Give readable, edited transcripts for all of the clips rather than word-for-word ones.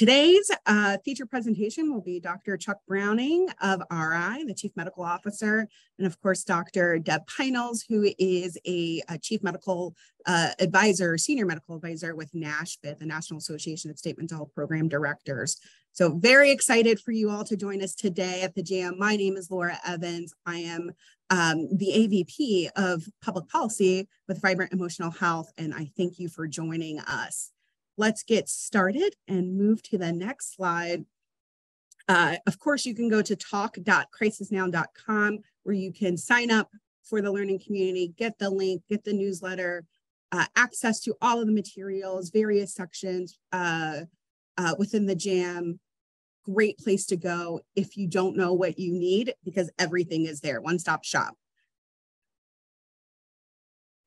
Today's feature presentation will be Dr. Chuck Browning of RI, the Chief Medical Officer, and of course, Dr. Deb Pinals, who is a Chief Medical Advisor, Senior Medical Advisor with NASMHPD, the National Association of State Mental Health Program Directors. So very excited for you all to join us today at the Jam. My name is Laura Evans. I am the AVP of Public Policy with Vibrant Emotional Health, and I thank you for joining us. Let's get started and move to the next slide. Of course, you can go to talk.crisisnow.com where you can sign up for the learning community, get the link, get the newsletter, access to all of the materials, various sections within the JAM. Great place to go if you don't know what you need, because everything is there, one-stop shop.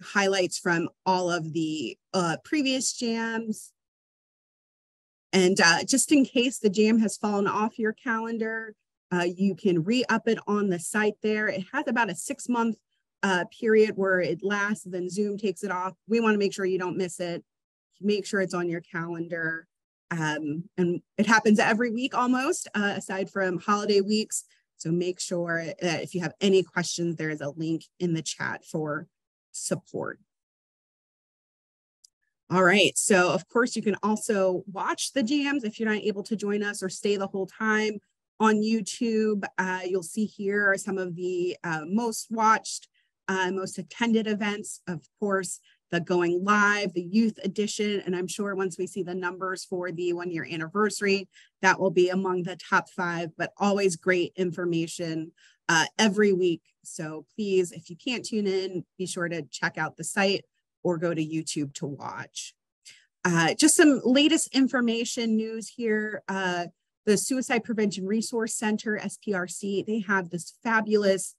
Highlights from all of the previous JAMs. And just in case the JAM has fallen off your calendar, you can re-up it on the site there. It has about a 6-month period where it lasts, then Zoom takes it off. We want to make sure you don't miss it. Make sure it's on your calendar. And it happens every week almost, aside from holiday weeks. So make sure that if you have any questions, there is a link in the chat for support. All right, so of course you can also watch the JAMs if you're not able to join us or stay the whole time on YouTube. You'll see here are some of the most watched, most attended events. Of course, the Going Live, the Youth Edition, and I'm sure once we see the numbers for the 1-year anniversary, that will be among the top 5, but always great information every week. So please, if you can't tune in, be sure to check out the site or go to YouTube to watch. Just some latest information news here. The Suicide Prevention Resource Center, SPRC, they have this fabulous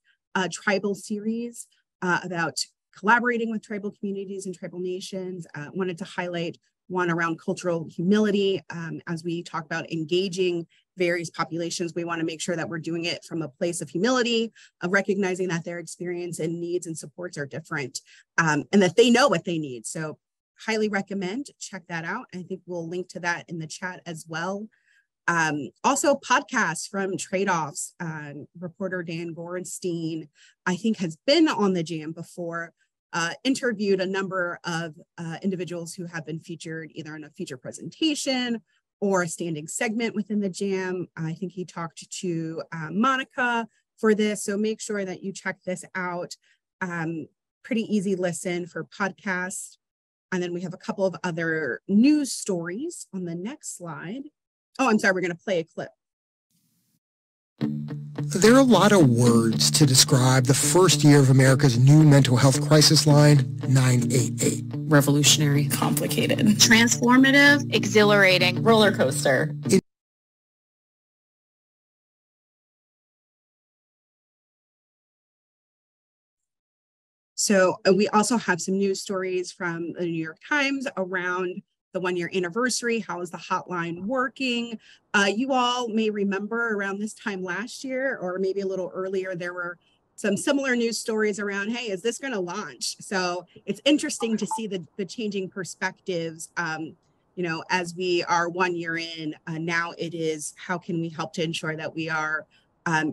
tribal series about collaborating with tribal communities and tribal nations. Wanted to highlight one around cultural humility. As we talk about engaging various populations, we want to make sure that we're doing it from a place of humility, of recognizing that their experience and needs and supports are different, and that they know what they need. So highly recommend, check that out. I think we'll link to that in the chat as well. Also podcasts from Trade-Offs. Reporter Dan Gorenstein, I think, has been on the JAM before, interviewed a number of individuals who have been featured either in a feature presentation or a standing segment within the JAM. I think he talked to Monica for this, so make sure that you check this out. Pretty easy listen for podcasts. And then we have a couple of other news stories on the next slide. Oh, I'm sorry, we're going to play a clip. There are a lot of words to describe the first year of America's new mental health crisis line, 988. Revolutionary. Complicated. Transformative. Exhilarating. Roller coaster. So we also have some news stories from the New York Times around the 1-year anniversary. How is the hotline working? You all may remember around this time last year, or maybe a little earlier, there were some similar news stories around, hey, is this going to launch? So it's interesting to see the changing perspectives, you know, as we are 1 year in. Now it is, how can we help to ensure that we are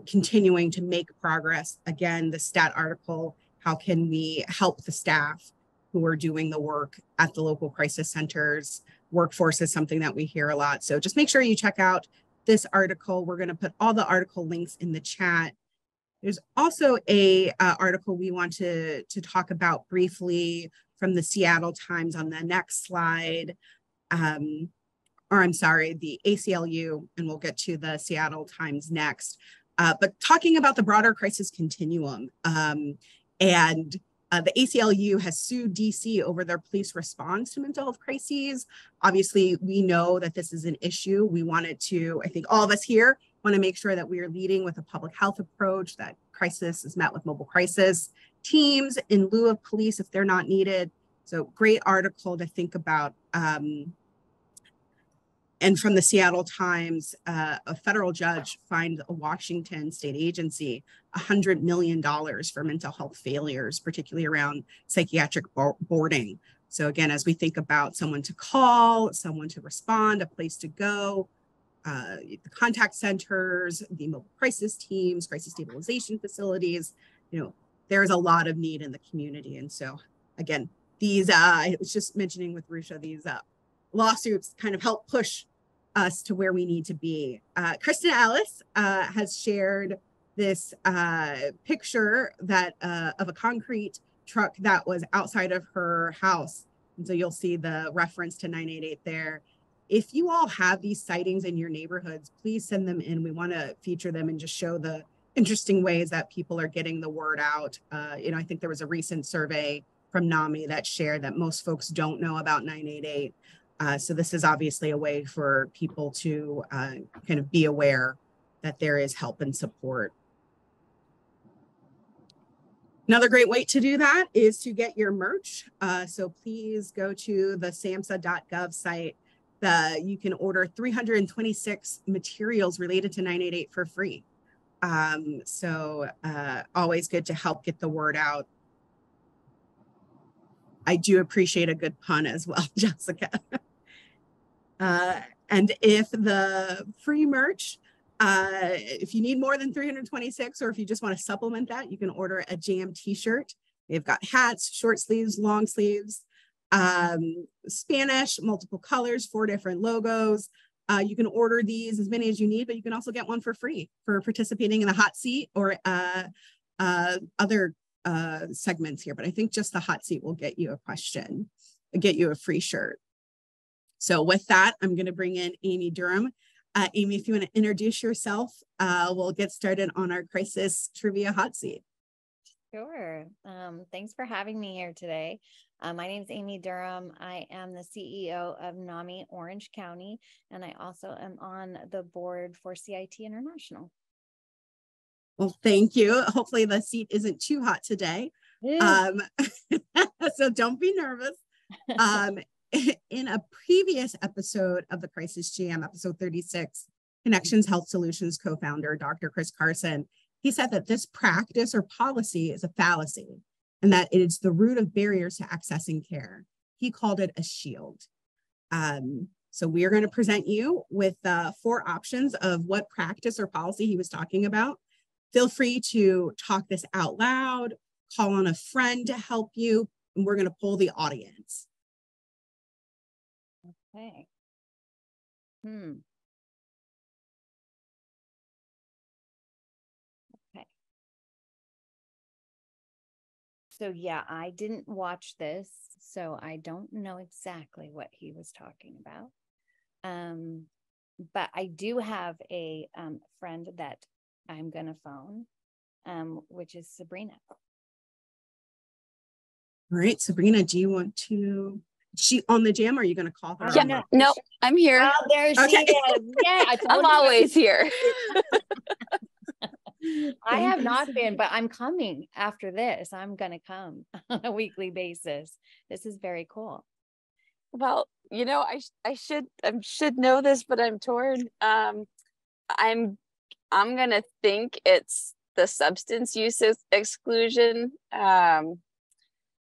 continuing to make progress? Again, the stat article, how can we help the staff who are doing the work at the local crisis centers? Workforce is something that we hear a lot. So just make sure you check out this article. We're going to put all the article links in the chat. There's also a article we want to talk about briefly from the Seattle Times on the next slide. Or I'm sorry, the ACLU, and we'll get to the Seattle Times next. But talking about the broader crisis continuum, and the ACLU has sued DC over their police response to mental health crises. Obviously, we know that this is an issue. We wanted to, I think all of us here want to make sure that we are leading with a public health approach, that crisis is met with mobile crisis teams in lieu of police if they're not needed. So great article to think about. And from the Seattle Times, a federal judge fined a Washington state agency $100 million for mental health failures, particularly around psychiatric boarding. So again, as we think about someone to call, someone to respond, a place to go, the contact centers, the mobile crisis teams, crisis stabilization facilities. There's a lot of need in the community. And so again, these, I was just mentioning with Rusha, these lawsuits kind of help push us to where we need to be. Kristen Ellis has shared this picture that of a concrete truck that was outside of her house. And so you'll see the reference to 988 there. If you all have these sightings in your neighborhoods, please send them in. We want to feature them and just show the interesting ways that people are getting the word out. I think there was a recent survey from NAMI that shared that most folks don't know about 988. So this is obviously a way for people to kind of be aware that there is help and support. Another great way to do that is to get your merch. So please go to the samhsa.gov site. You can order 326 materials related to 988 for free. Always good to help get the word out. I do appreciate a good pun as well, Jessica. And if the free merch, if you need more than 326, or if you just want to supplement that, you can order a Jam t-shirt. They've got hats, short sleeves, long sleeves, Spanish, multiple colors, 4 different logos. You can order these as many as you need, but you can also get one for free for participating in the hot seat or other segments here. But I think just the hot seat will get you a question, get you a free shirt. So with that, I'm going to bring in Amy Durham. Amy, if you want to introduce yourself, we'll get started on our crisis trivia hot seat. Sure. Thanks for having me here today. My name is Amy Durham. I am the CEO of NAMI Orange County, and I also am on the board for CIT International. Well, thank you. Hopefully the seat isn't too hot today. So don't be nervous. In a previous episode of the Crisis Jam, episode 36, Connections Health Solutions co-founder, Dr. Chris Carson, he said that this practice or policy is a fallacy and that it is the root of barriers to accessing care. He called it a shield. So we are going to present you with 4 options of what practice or policy he was talking about. Feel free to talk this out loud, call on a friend to help you, and we're going to poll the audience. Okay. Okay. So yeah, I didn't watch this, so I don't know exactly what he was talking about. But I do have a friend that I'm going to phone, which is Sabrina. All right, Sabrina, do you want to... She on the jam, or are you going to call her? Yeah, no, I'm here. Oh, there she is. Yeah, I'm always here. I have not been, but I'm coming after this. I'm going to come on a weekly basis. This is very cool. Well, I should know this, but I'm torn. I'm going to think it's the substance use exclusion.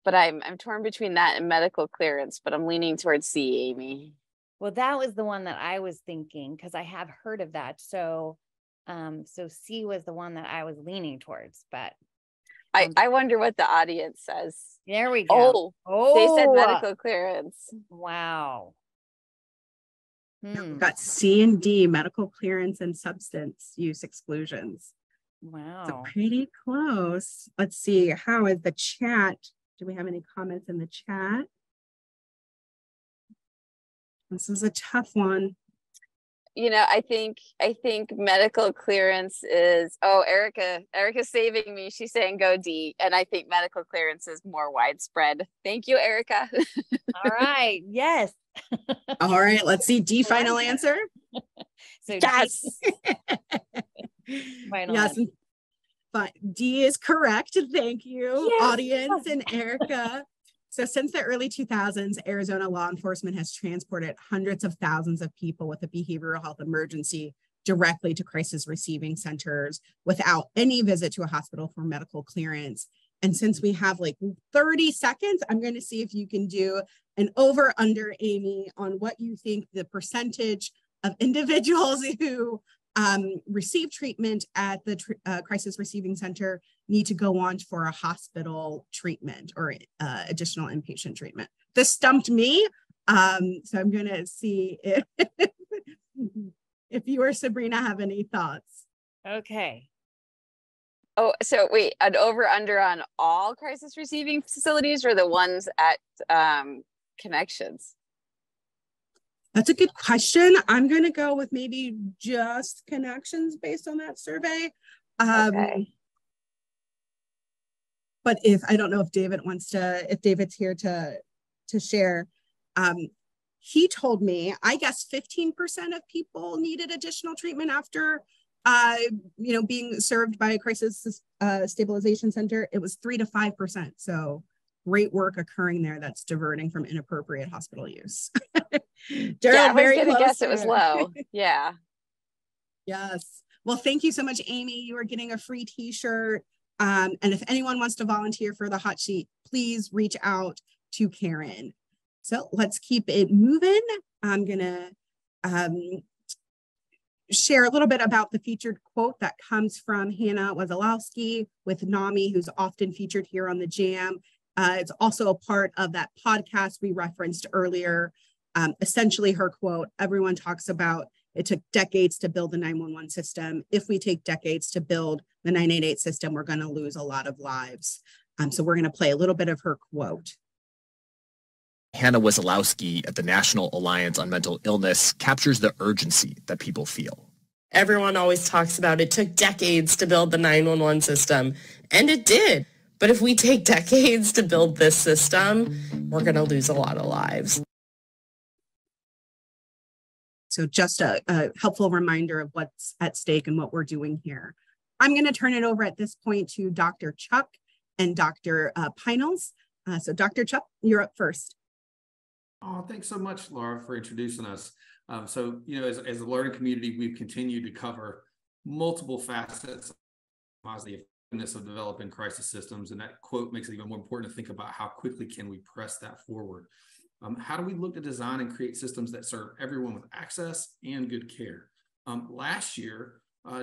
But I'm torn between that and medical clearance, but I'm leaning towards C, Amy. Well, that was the one that I was thinking, because I have heard of that. So C was the one that I was leaning towards, but I wonder what the audience says. There we go. Oh, they said medical clearance. Wow. We've got C and D, medical clearance and substance use exclusions. Wow. So pretty close. Let's see, how is the chat? Do we have any comments in the chat? This is a tough one. I think medical clearance is, Erica's saving me. She's saying go D. And I think medical clearance is more widespread. Thank you, Erica. All right. Yes. All right. Let's see. D, final answer. So yes. Final yes. answer. But D is correct. Thank you, yes. audience and Erica. So since the early 2000s, Arizona law enforcement has transported hundreds of thousands of people with a behavioral health emergency directly to crisis receiving centers without any visit to a hospital for medical clearance. And since we have like 30 seconds, I'm going to see if you can do an over under, Amy, on what you think the percentage of individuals who receive treatment at the crisis receiving center need to go on for a hospital treatment or additional inpatient treatment. This stumped me, so I'm going to see if you or Sabrina have any thoughts. Okay. Oh, so wait, an over under on all crisis receiving facilities or the ones at connections? That's a good question. I'm going to go with maybe just connections based on that survey. Okay. But I don't know if David's here to share. He told me, I guess 15% of people needed additional treatment after, being served by a crisis stabilization center. It was 3 to 5%. So great work occurring there that's diverting from inappropriate hospital use. Yeah, I was gonna guess it was low. Yeah. Yes. Well, thank you so much, Amy. You are getting a free t-shirt. And if anyone wants to volunteer for the hot sheet, please reach out to Karen. So let's keep it moving. I'm gonna share a little bit about the featured quote that comes from Hannah Wazalowski with NAMI, who's often featured here on the Jam. It's also a part of that podcast we referenced earlier. Essentially her quote, everyone talks about it took decades to build the 911 system. If we take decades to build the 988 system, we're going to lose a lot of lives. So we're going to play a little bit of her quote. Hannah Wazalowski at the National Alliance on Mental Illness captures the urgency that people feel. Everyone always talks about it took decades to build the 911 system, and it did. But if we take decades to build this system, we're going to lose a lot of lives. So just a helpful reminder of what's at stake and what we're doing here. I'm going to turn it over at this point to Dr. Chuck and Dr. Pinals. So Dr. Chuck, you're up first. Oh, thanks so much, Laura, for introducing us. As a learning community, we've continued to cover multiple facets of the effectiveness of developing crisis systems. And that quote makes it even more important to think about how quickly can we press that forward. How do we look to design and create systems that serve everyone with access and good care? Last year,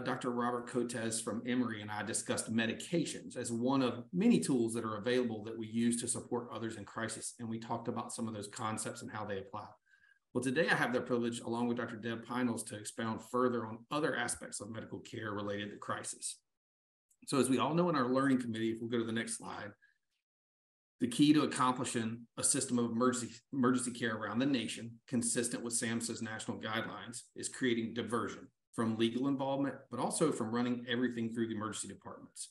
Dr. Robert Cotes from Emory and I discussed medications as one of many tools that are available that we use to support others in crisis. And we talked about some of those concepts and how they apply. Well, today I have the privilege, along with Dr. Deb Pinals, to expound further on other aspects of medical care related to crisis. So as we all know in our learning committee, if we'll go to the next slide, the key to accomplishing a system of emergency care around the nation, consistent with SAMHSA's national guidelines, is creating diversion from legal involvement, but also from running everything through the emergency departments.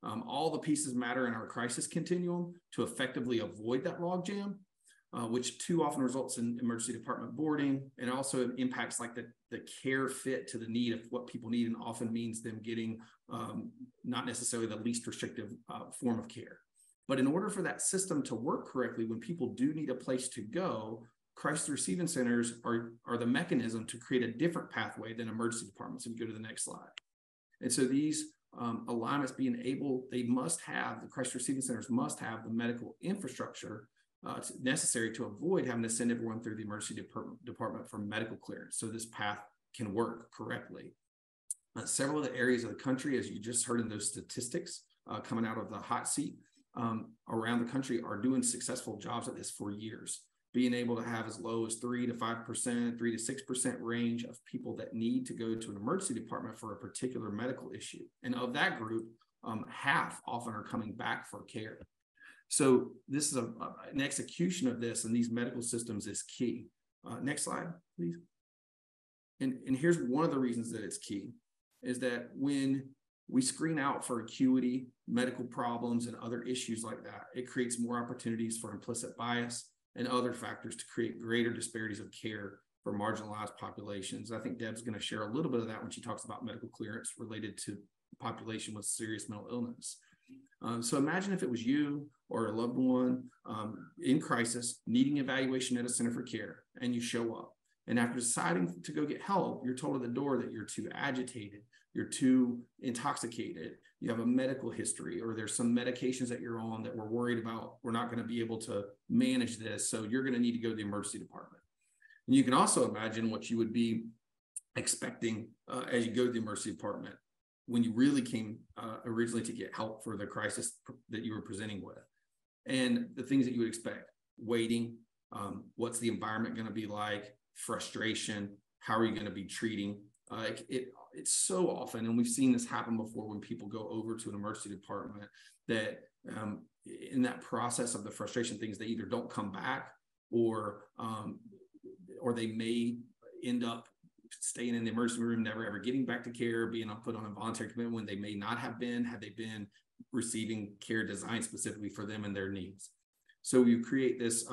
All the pieces matter in our crisis continuum to effectively avoid that logjam, which too often results in emergency department boarding, and also impacts like the care fit to the need of what people need, and often means them getting not necessarily the least restrictive form of care. But in order for that system to work correctly, when people do need a place to go, crisis receiving centers are the mechanism to create a different pathway than emergency departments. If you go to the next slide. And so these alignments the crisis receiving centers must have the medical infrastructure necessary to avoid having to send everyone through the emergency department for medical clearance, so this path can work correctly. Several of the areas of the country, as you just heard in those statistics coming out of the hot seat, around the country are doing successful jobs at this for years, being able to have as low as 3 to 5%, 3 to 6% range of people that need to go to an emergency department for a particular medical issue. And of that group, half often are coming back for care. So this is an execution of this, and these medical systems is key. Next slide, please. And here's one of the reasons that it's key, is that when we screen out for acuity, medical problems, and other issues like that, it creates more opportunities for implicit bias and other factors to create greater disparities of care for marginalized populations. I think Deb's going to share a little bit of that when she talks about medical clearance related to the population with serious mental illness. So imagine if it was you or a loved one in crisis, needing evaluation at a center for care, and you show up. And after deciding to go get help, you're told at the door that you're too agitated, you're too intoxicated, you have a medical history, or there's some medications that you're on that we're worried about, we're not going to be able to manage this, so you're going to need to go to the emergency department. And you can also imagine what you would be expecting as you go to the emergency department when you really came originally to get help for the crisis that you were presenting with. And the things that you would expect: waiting, what's the environment going to be like, frustration, how are you going to be treating? It's so often, and we've seen this happen before when people go over to an emergency department, that in that process of the frustration, things, they either don't come back, or they may end up staying in the emergency room, never ever getting back to care, being put on involuntary commitment when they may not have been, had they been receiving care designed specifically for them and their needs. So you create this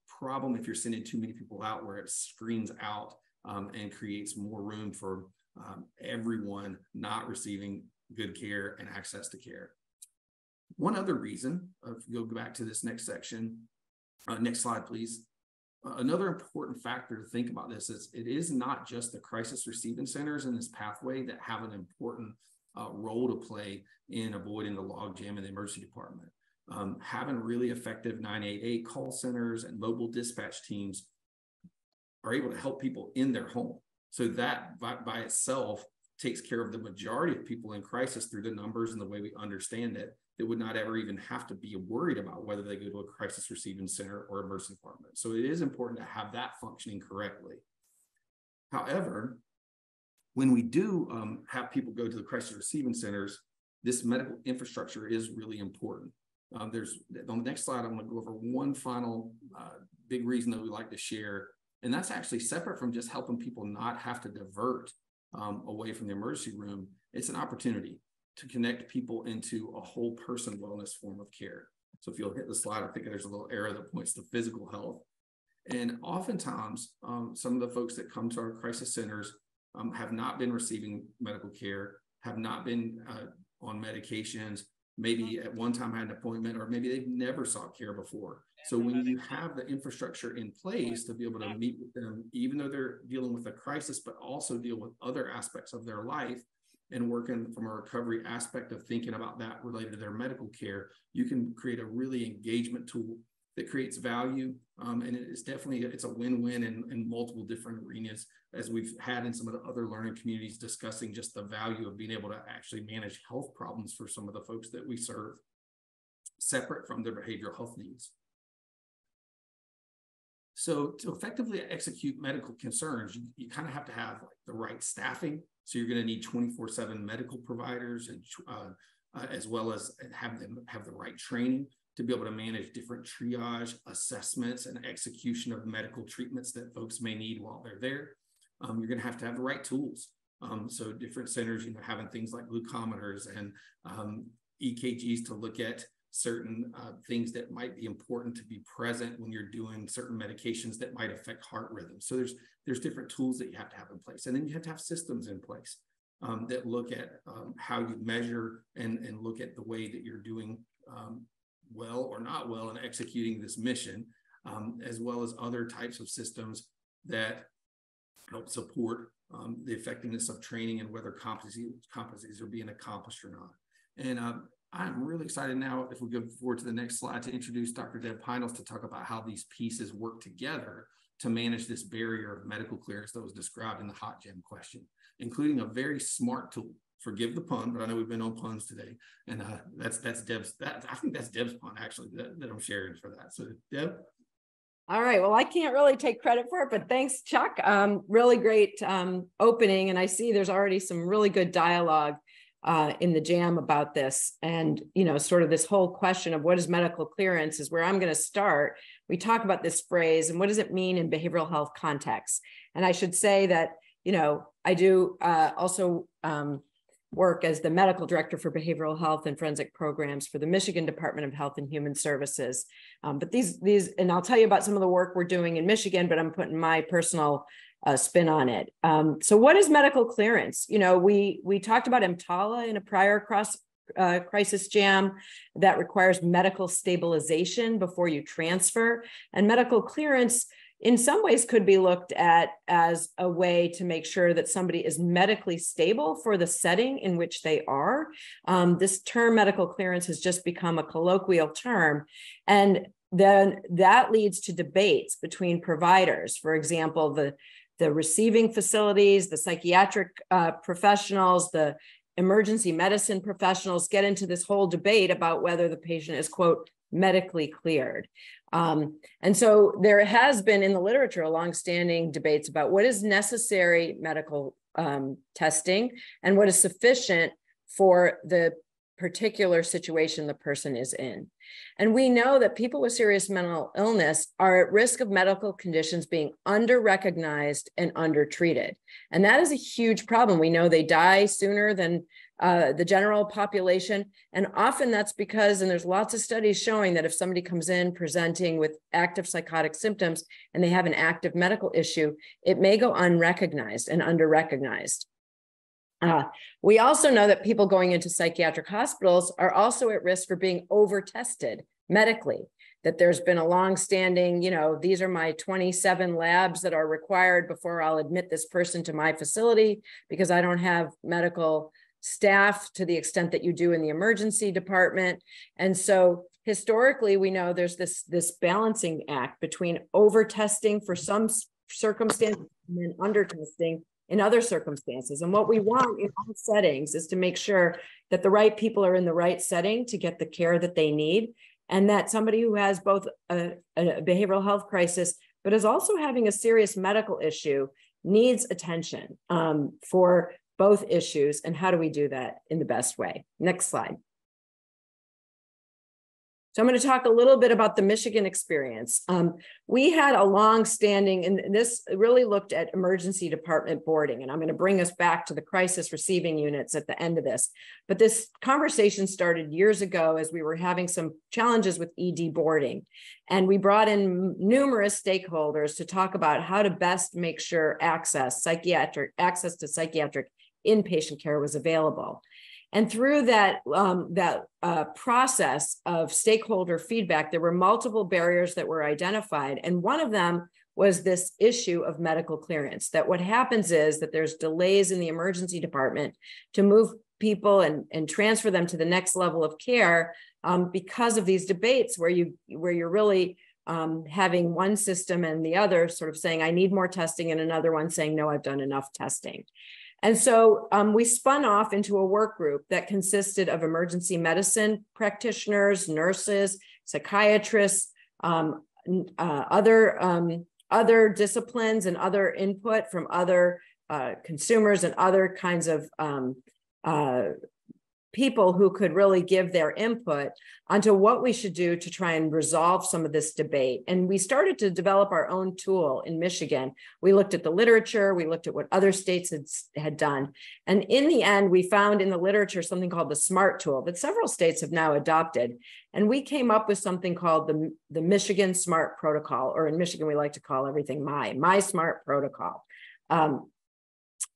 problem if you're sending too many people out, where it screens out and creates more room for everyone not receiving good care and access to care. One other reason, if you go back to this next section, next slide, please. Another important factor to think about this is it is not just the crisis receiving centers in this pathway that have an important role to play in avoiding the logjam in the emergency department. Having really effective 988 call centers and mobile dispatch teams are able to help people in their home. So that by itself takes care of the majority of people in crisis through the numbers and the way we understand it, that would not ever even have to be worried about whether they go to a crisis receiving center or emergency department. So it is important to have that functioning correctly. However, when we do have people go to the crisis receiving centers, this medical infrastructure is really important. On the next slide, I'm going to go over one final big reason that we like to share, and that's actually separate from just helping people not have to divert away from the emergency room. It's an opportunity to connect people into a whole person wellness form of care. So if you'll hit the slide, I think there's a little arrow that points to physical health. And oftentimes, some of the folks that come to our crisis centers have not been receiving medical care, have not been on medications, maybe at one time had an appointment, or maybe they've never sought care before. So when you have the infrastructure in place to be able to meet with them, even though they're dealing with a crisis, but also deal with other aspects of their life, and working from a recovery aspect of thinking about that related to their medical care, you can create a really engagement tool that creates value. And it's definitely, it's a win-win in multiple different arenas, as we've had in some of the other learning communities discussing just the value of being able to actually manage health problems for some of the folks that we serve, separate from their behavioral health needs. So to effectively execute medical concerns, you kind of have to have the right staffing. So you're going to need 24/7 medical providers, and as well as have them have the right training to be able to manage different triage, assessments, and execution of medical treatments that folks may need while they're there. You're going to have the right tools. So different centers, having things like glucometers and EKGs to look at certain things that might be important to be present when you're doing certain medications that might affect heart rhythm. So there's different tools that you have to have in place. And then you have to have systems in place that look at how you measure and look at the way that you're doing well or not well in executing this mission, as well as other types of systems that help support the effectiveness of training and whether competencies are being accomplished or not. And I'm really excited now, if we go forward to the next slide, to introduce Dr. Debra Pinals to talk about how these pieces work together to manage this barrier of medical clearance that was described in the hot gem question, including a very smart tool. Forgive the pun, but I know we've been on puns today. And that's Deb's, I think that's Deb's pun actually that I'm sharing for that. So Deb. All right, well, I can't really take credit for it, but thanks, Chuck. Really great opening. And I see there's already some really good dialogue in the jam about this. And, sort of this whole question of what is medical clearance is where I'm going to start. We talk about this phrase and what does it mean in behavioral health context? And I should say that, I do also work as the medical director for behavioral health and forensic programs for the Michigan Department of Health and Human Services. But these, and I'll tell you about some of the work we're doing in Michigan, but I'm putting my personal spin on it. So what is medical clearance? We talked about EMTALA in a prior crisis jam that requires medical stabilization before you transfer. And medical clearance in some ways could be looked at as a way to make sure that somebody is medically stable for the setting in which they are. This term medical clearance has just become a colloquial term. And then that leads to debates between providers. For example, the the receiving facilities, the psychiatric professionals, the emergency medicine professionals get into this whole debate about whether the patient is, quote, medically cleared. And so there has been in the literature longstanding debates about what is necessary medical testing and what is sufficient for the particular situation the person is in. And we know that people with serious mental illness are at risk of medical conditions being under-recognized and undertreated. And that is a huge problem. We know they die sooner than the general population. And often that's because, and there's lots of studies showing that if somebody comes in presenting with active psychotic symptoms and they have an active medical issue, it may go unrecognized and under-recognized. We also know that people going into psychiatric hospitals are also at risk for being over-tested medically, that there's been a long-standing, these are my 27 labs that are required before I'll admit this person to my facility because I don't have medical staff to the extent that you do in the emergency department. And so historically, we know there's this balancing act between over-testing for some circumstances and then under-testing in other circumstances. And what we want in all settings is to make sure that the right people are in the right setting to get the care that they need, and that somebody who has both a behavioral health crisis, but is also having a serious medical issue needs attention for both issues. And how do we do that in the best way? Next slide. So I'm going to talk a little bit about the Michigan experience. We had a long-standing, and this really looked at emergency department boarding, and I'm going to bring us back to the crisis receiving units at the end of this. But this conversation started years ago as we were having some challenges with ED boarding. And we brought in numerous stakeholders to talk about how to best make sure access to psychiatric inpatient care was available. And through that process of stakeholder feedback, there were multiple barriers that were identified. And one of them was this issue of medical clearance, that what happens is that there's delays in the emergency department to move people and transfer them to the next level of care because of these debates where you're really having one system and the other sort of saying, I need more testing, and another one saying, no, I've done enough testing. And so we spun off into a work group that consisted of emergency medicine practitioners, nurses, psychiatrists, other disciplines and other input from other consumers and other kinds of people who could really give their input onto what we should do to try and resolve some of this debate. And we started to develop our own tool in Michigan. We looked at the literature, we looked at what other states had done. And in the end, we found in the literature something called the SMART tool that several states have now adopted. And we came up with something called the Michigan SMART protocol, or in Michigan, we like to call everything my SMART protocol. And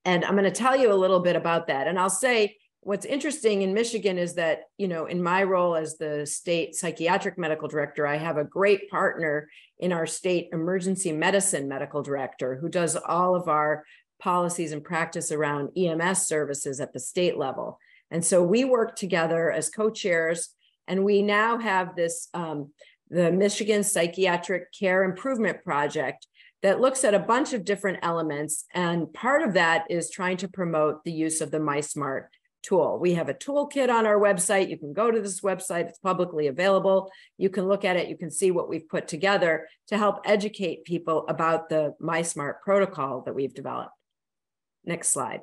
I'm going to tell you a little bit about that. And I'll say, what's interesting in Michigan is that, in my role as the state psychiatric medical director, I have a great partner in our state emergency medicine medical director who does all of our policies and practice around EMS services at the state level. And so we work together as co-chairs, and we now have this, the Michigan Psychiatric Care Improvement Project that looks at a bunch of different elements. And part of that is trying to promote the use of the MySmart tool. We have a toolkit on our website. You can go to this website. It's publicly available. You can look at it. You can see what we've put together to help educate people about the MySmart protocol that we've developed. Next slide.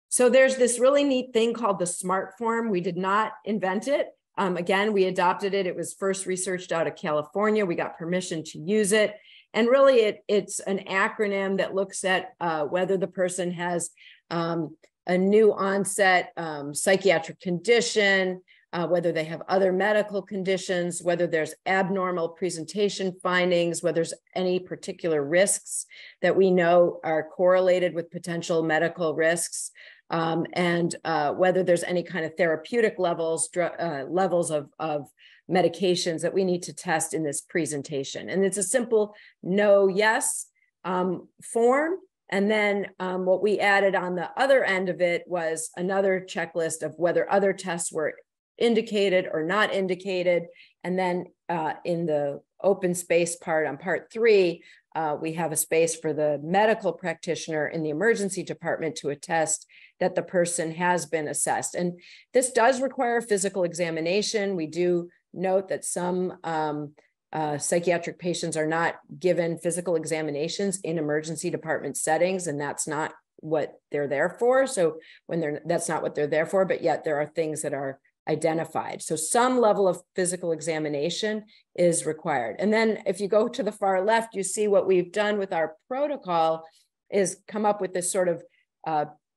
So there's this really neat thing called the SMART form. We did not invent it. Again, we adopted it. It was first researched out of California. We got permission to use it. And really, it's an acronym that looks at whether the person has a new onset psychiatric condition, whether they have other medical conditions, whether there's abnormal presentation findings, whether there's any particular risks that we know are correlated with potential medical risks, and whether there's any kind of therapeutic levels of medications that we need to test in this presentation. And it's a simple no, yes form. And then what we added on the other end of it was another checklist of whether other tests were indicated or not indicated, And then in the open space part on part 3, we have a space for the medical practitioner in the emergency department to attest that the person has been assessed. And this does require a physical examination. We do note that some psychiatric patients are not given physical examinations in emergency department settings, and that's not what they're there for. So that's not what they're there for, but yet there are things that are identified. So some level of physical examination is required. And then if you go to the far left, you see what we've done with our protocol is come up with this sort of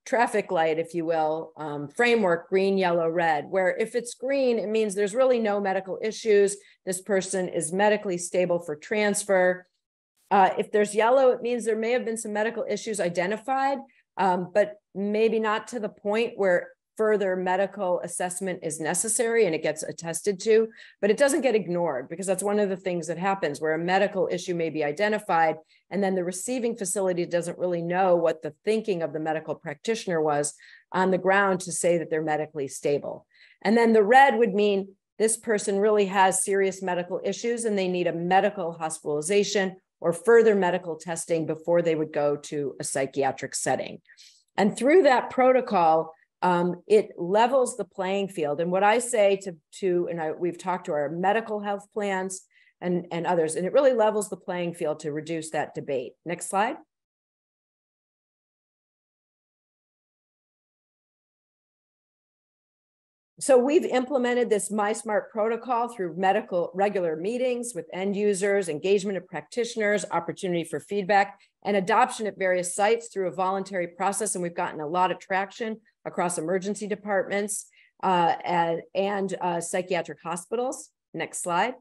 traffic light, if you will, framework, green, yellow, red, where if it's green, it means there's really no medical issues. This person is medically stable for transfer. If there's yellow, it means there may have been some medical issues identified, but maybe not to the point where further medical assessment is necessary and it gets attested to, but it doesn't get ignored, because that's one of the things that happens where a medical issue may be identified and then the receiving facility doesn't really know what the thinking of the medical practitioner was on the ground to say that they're medically stable. And then the red would mean this person really has serious medical issues and they need a medical hospitalization or further medical testing before they would go to a psychiatric setting. And through that protocol, it levels the playing field. And what I say we've talked to our medical health plans and others, and it really levels the playing field to reduce that debate. Next slide. So we've implemented this MySmart protocol through regular meetings with end users, engagement of practitioners, opportunity for feedback, and adoption at various sites through a voluntary process. And we've gotten a lot of traction across emergency departments and psychiatric hospitals. Next slide.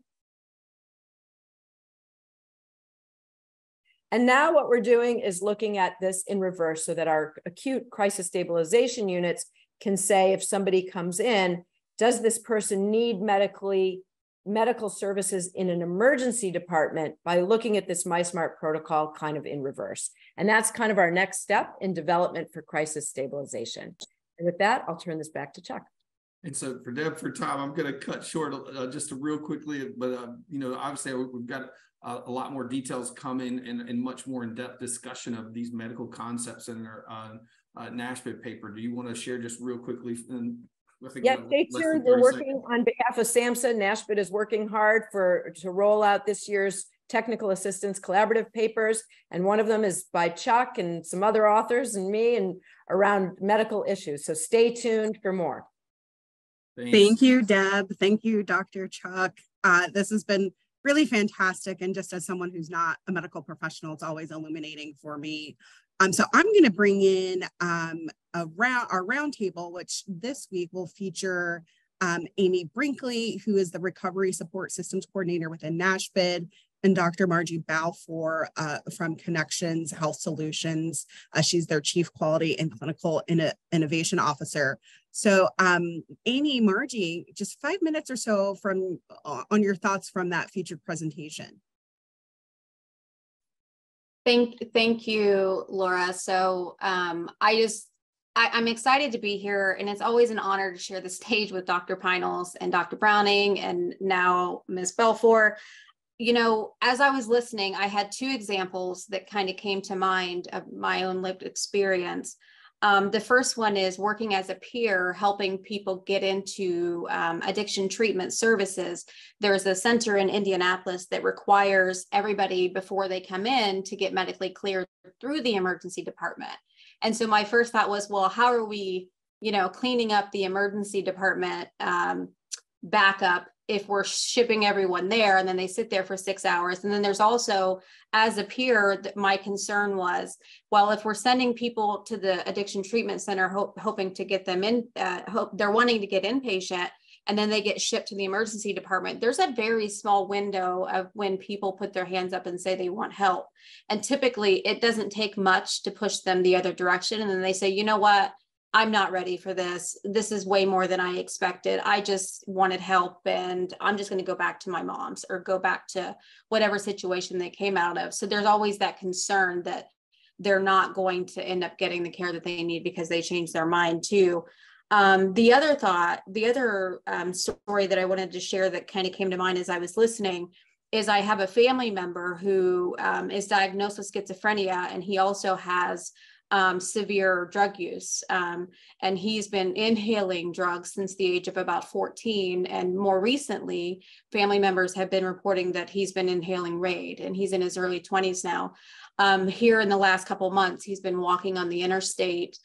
And now what we're doing is looking at this in reverse so that our acute crisis stabilization units can say, if somebody comes in, does this person need medical services in an emergency department, by looking at this MySmart protocol kind of in reverse. And that's kind of our next step in development for crisis stabilization. And with that, I'll turn this back to Chuck. And so for Deb, for time, I'm going to cut short just real quickly, but obviously we've got a lot more details coming and much more in-depth discussion of these medical concepts in our NASMHPD paper. Do you want to share just real quickly? Yeah, stay tuned. We're working on behalf of SAMHSA. NASMHPD is working hard to roll out this year's technical assistance collaborative papers. And one of them is by Chuck and some other authors and me, and around medical issues. So stay tuned for more. Thanks. Thank you, Deb. Thank you, Dr. Chuck. This has been really fantastic. And just as someone who's not a medical professional, it's always illuminating for me. So I'm going to bring in our roundtable, which this week will feature Amy Brinkley, who is the Recovery Support Systems Coordinator within NASMHPD, and Dr. Margie Balfour from Connections Health Solutions. She's their Chief Quality and Clinical Innovation Officer. So Amy, Margie, just 5 minutes or so on your thoughts from that featured presentation. Thank you, Laura. So I'm excited to be here, and it's always an honor to share the stage with Dr. Pinals and Dr. Browning and now Ms. Balfour. You know, as I was listening, I had two examples that kind of came to mind of my own lived experience. The first one is working as a peer, helping people get into addiction treatment services. There's a center in Indianapolis that requires everybody before they come in to get medically cleared through the emergency department. And so my first thought was, well, how are we, cleaning up the emergency department backup if we're shipping everyone there and then they sit there for 6 hours? And then there's also, as a peer, my concern was, well, if we're sending people to the addiction treatment center, hoping to get them in, they're wanting to get inpatient, and then they get shipped to the emergency department, there's a very small window of when people put their hands up and say they want help. And typically it doesn't take much to push them the other direction. And then they say, you know what? I'm not ready for this. This is way more than I expected. I just wanted help, and I'm just going to go back to my mom's or go back to whatever situation they came out of. So there's always that concern that they're not going to end up getting the care that they need because they changed their mind too. The other story that I wanted to share that kind of came to mind as I was listening is I have a family member who is diagnosed with schizophrenia, and he also has severe drug use. And he's been inhaling drugs since the age of about 14. And more recently, family members have been reporting that he's been inhaling Raid, and he's in his early 20s now. Here in the last couple of months, he's been walking on the interstate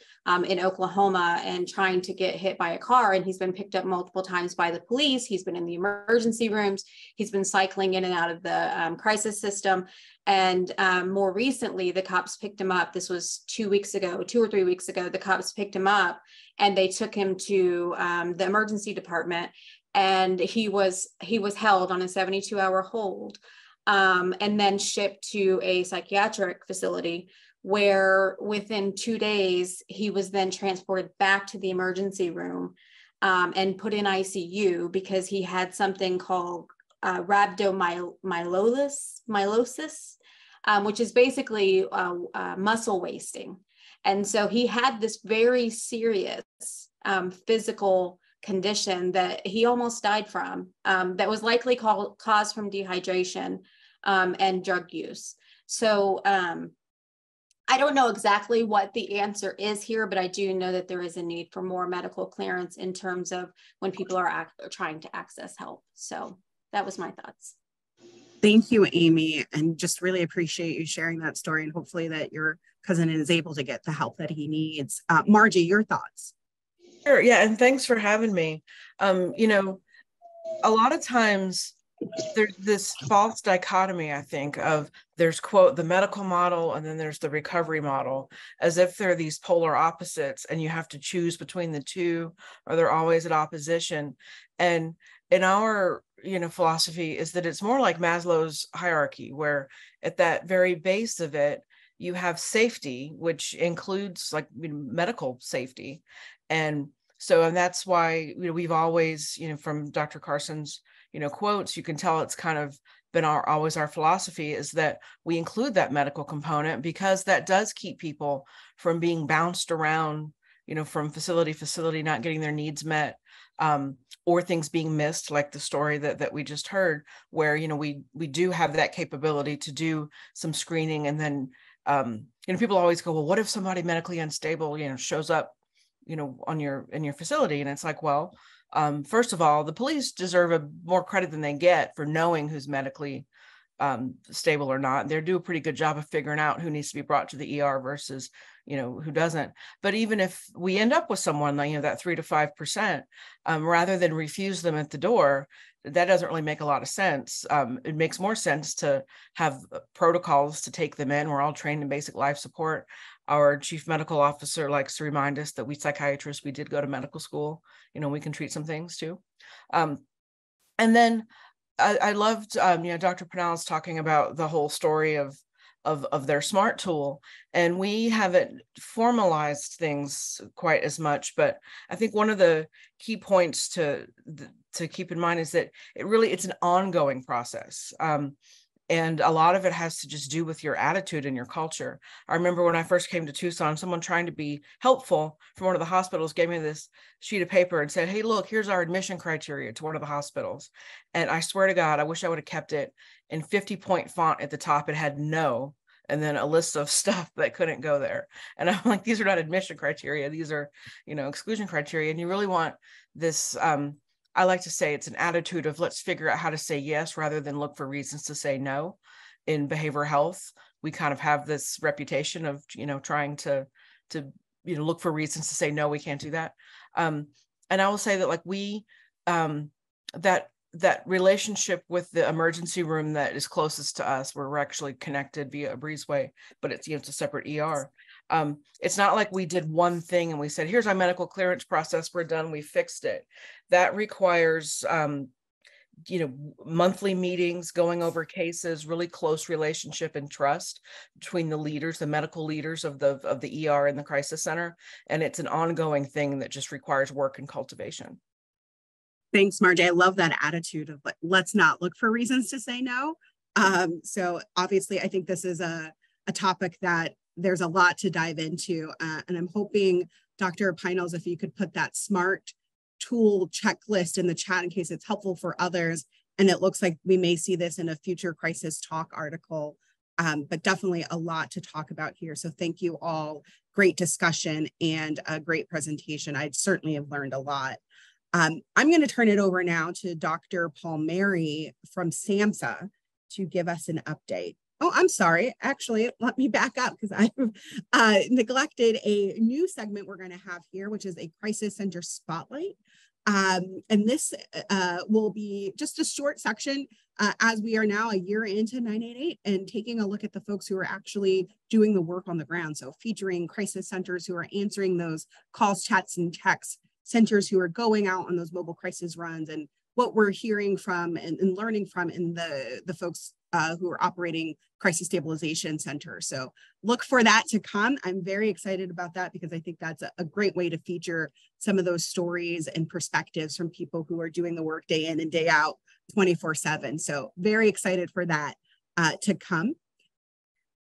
in Oklahoma and trying to get hit by a car. And he's been picked up multiple times by the police. He's been in the emergency rooms. He's been cycling in and out of the crisis system. And more recently, the cops picked him up. This was 2 or 3 weeks ago. The cops picked him up and they took him to the emergency department. And he was held on a 72-hour hold. And then shipped to a psychiatric facility where within 2 days, he was then transported back to the emergency room and put in ICU because he had something called rhabdomyolysis, which is basically muscle wasting. And so he had this very serious physical condition that he almost died from, that was likely caused from dehydration and drug use. So I don't know exactly what the answer is here, but I do know that there is a need for more medical clearance in terms of when people are trying to access help. So that was my thoughts. Thank you, Amy, and just really appreciate you sharing that story, and hopefully that your cousin is able to get the help that he needs. Margie, your thoughts? Sure. Yeah. And thanks for having me. You know, a lot of times there's this false dichotomy, I think, of there's, quote, the medical model, and then there's the recovery model, as if they're these polar opposites and you have to choose between the two, or they're always at opposition. And in our, philosophy is that it's more like Maslow's hierarchy, where at that very base of it, you have safety, which includes like medical safety. And that's why, we've always, from Dr. Carson's, quotes, you can tell it's kind of been always our philosophy, is that we include that medical component because that does keep people from being bounced around, from facility to facility, not getting their needs met, or things being missed, like the story that we just heard, where, we do have that capability to do some screening. And then, people always go, well, what if somebody medically unstable, shows up, in your facility? And it's like, well, first of all, the police deserve more credit than they get for knowing who's medically stable or not. They do a pretty good job of figuring out who needs to be brought to the ER versus, who doesn't. But even if we end up with someone, that 3 to 5%, rather than refuse them at the door, that doesn't really make a lot of sense. It makes more sense to have protocols to take them in. We're all trained in basic life support. Our chief medical officer likes to remind us that we psychiatrists, we did go to medical school. We can treat some things too. And then I loved, Dr. Pinals talking about the whole story of their SMART tool. And we haven't formalized things quite as much, but I think one of the key points to keep in mind is that it's an ongoing process. And a lot of it has to just do with your attitude and your culture. I remember when I first came to Tucson, someone trying to be helpful from one of the hospitals gave me this sheet of paper and said, hey, look, here's our admission criteria to one of the hospitals. And I swear to God, I wish I would have kept it in 50-point font at the top. It had no, and then a list of stuff that couldn't go there. And I'm like, these are not admission criteria. These are, exclusion criteria. And you really want this, I like to say it's an attitude of let's figure out how to say yes rather than look for reasons to say no. In behavioral health, we kind of have this reputation of, trying to look for reasons to say no, we can't do that. And I will say that like we, that relationship with the emergency room that is closest to us, where we're actually connected via a breezeway, but it's, it's a separate ER. It's not like we did one thing and we said, here's our medical clearance process, we're done, we fixed it. That requires, monthly meetings, going over cases, really close relationship and trust between the leaders, the medical leaders of the ER and the crisis center. And it's an ongoing thing that just requires work and cultivation. Thanks, Margie. I love that attitude of let's not look for reasons to say no. So obviously, I think this is a topic that there's a lot to dive into, and I'm hoping Dr. Pinals, if you could put that SMART tool checklist in the chat in case it's helpful for others. And it looks like we may see this in a future crisis talk article, but definitely a lot to talk about here. So thank you all. Great discussion and a great presentation. I certainly have learned a lot. I'm going to turn it over now to Dr. Palmieri from SAMHSA to give us an update. Oh, I'm sorry. Actually, let me back up because I've neglected a new segment we're going to have here, which is a Crisis Center Spotlight. And this will be just a short section as we are now a year into 988 and taking a look at the folks who are actually doing the work on the ground. So featuring crisis centers who are answering those calls, chats, and texts, centers who are going out on those mobile crisis runs, and what we're hearing from and learning from in the folks who are operating crisis stabilization centers. So look for that to come. I'm very excited about that because I think that's a great way to feature some of those stories and perspectives from people who are doing the work day in and day out 24/7. So very excited for that to come.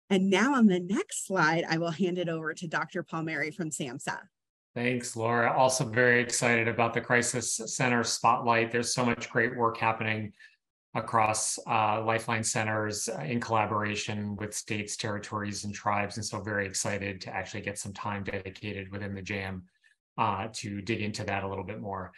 And now on the next slide, I will hand it over to Dr. Palmieri from SAMHSA. Thanks, Laura. Also very excited about the Crisis Center Spotlight. There's so much great work happening across Lifeline centers in collaboration with states, territories, and tribes. And so very excited to actually get some time dedicated within the JAM to dig into that a little bit more.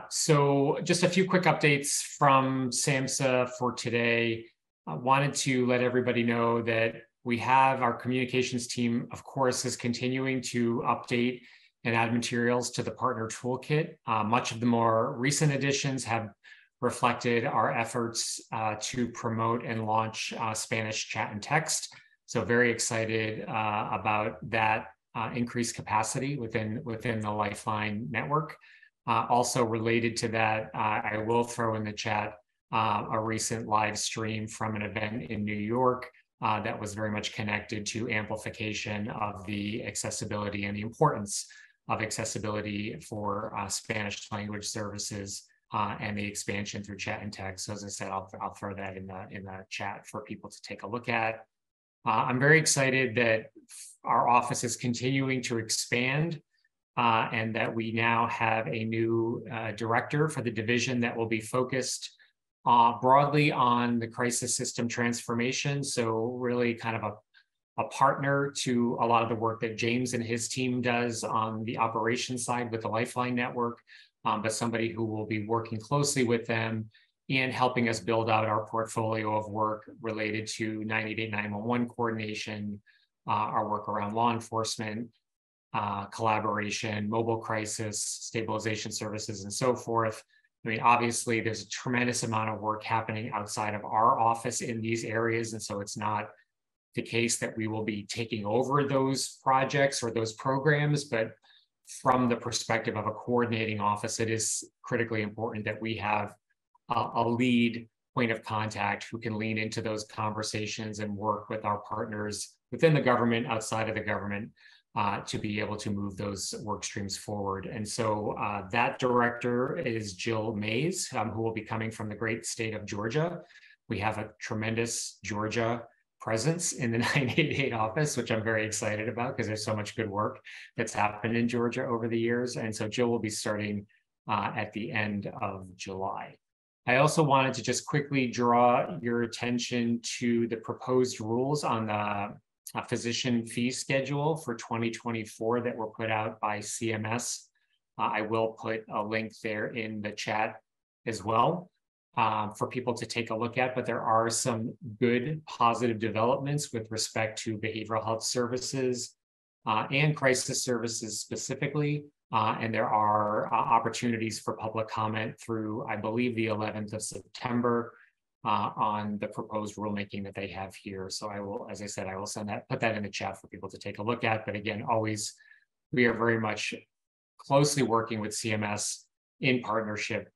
So just a few quick updates from SAMHSA for today. I wanted to let everybody know that we have our communications team, of course, is continuing to update and add materials to the partner toolkit. Much of the more recent additions have reflected our efforts to promote and launch Spanish chat and text. So very excited about that increased capacity within the Lifeline network. Also related to that, I will throw in the chat a recent live stream from an event in New York that was very much connected to amplification of the accessibility and the importance of accessibility for Spanish language services and the expansion through chat and text. So as I said, I'll throw that in the chat for people to take a look at. I'm very excited that our office is continuing to expand and that we now have a new director for the division that will be focused broadly on the crisis system transformation. So really kind of a partner to a lot of the work that James and his team does on the operations side with the Lifeline network, but somebody who will be working closely with them and helping us build out our portfolio of work related to 988 911 coordination, our work around law enforcement, collaboration, mobile crisis, stabilization services, and so forth. I mean, obviously, there's a tremendous amount of work happening outside of our office in these areas, and so it's not the case that we will be taking over those projects or those programs, but from the perspective of a coordinating office, it is critically important that we have a lead point of contact who can lean into those conversations and work with our partners within the government, outside of the government, to be able to move those work streams forward. And so that director is Jill Mays, who will be coming from the great state of Georgia. We have a tremendous Georgia presence in the 988 office, which I'm very excited about because there's so much good work that's happened in Georgia over the years. And so Jill will be starting at the end of July. I also wanted to just quickly draw your attention to the proposed rules on the physician fee schedule for 2024 that were put out by CMS. I will put a link there in the chat as well for people to take a look at, but there are some good positive developments with respect to behavioral health services and crisis services specifically. And there are opportunities for public comment through, I believe, the 11th of September on the proposed rulemaking that they have here. So I will, as I said, I will put that in the chat for people to take a look at. But again, always, we are very much closely working with CMS in partnership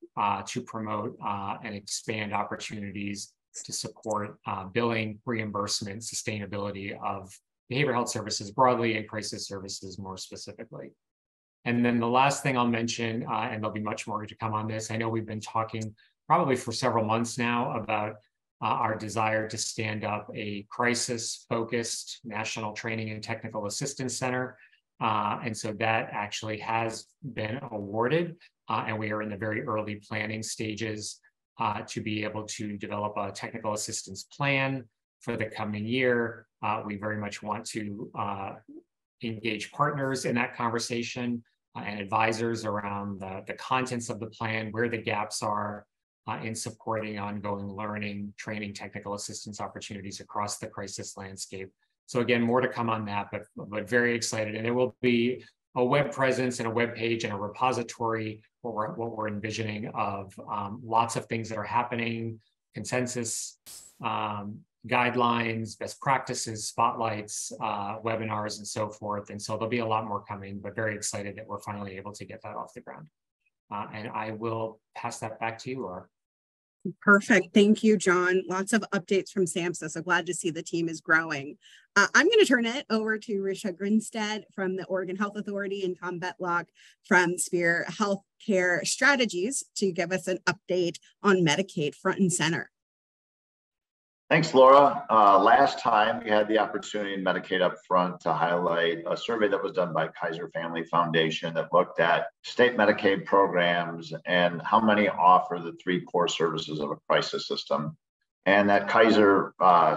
to promote and expand opportunities to support billing, reimbursement, sustainability of behavioral health services broadly and crisis services more specifically. And then the last thing I'll mention, and there'll be much more to come on this, I know we've been talking probably for several months now about our desire to stand up a crisis-focused National Training and Technical Assistance Center. And so that actually has been awarded, and we are in the very early planning stages to be able to develop a technical assistance plan for the coming year. We very much want to engage partners in that conversation and advisors around the contents of the plan, where the gaps are in supporting ongoing learning, training, technical assistance opportunities across the crisis landscape. So again, more to come on that, but very excited. And there will be a web presence and a web page and a repository, what we're envisioning of lots of things that are happening, consensus, guidelines, best practices, spotlights, webinars, and so forth. And so there'll be a lot more coming, but very excited that we're finally able to get that off the ground. And I will pass that back to you, Laura. Perfect. Thank you, John. Lots of updates from SAMHSA. So glad to see the team is growing. I'm going to turn it over to Risha Grinstead from the Oregon Health Authority and Tom Betlock from Spear Healthcare Strategies to give us an update on Medicaid front and center. Thanks, Laura. Last time we had the opportunity in Medicaid Upfront to highlight a survey that was done by Kaiser Family Foundation that looked at state Medicaid programs and how many offer the three core services of a crisis system. And that Kaiser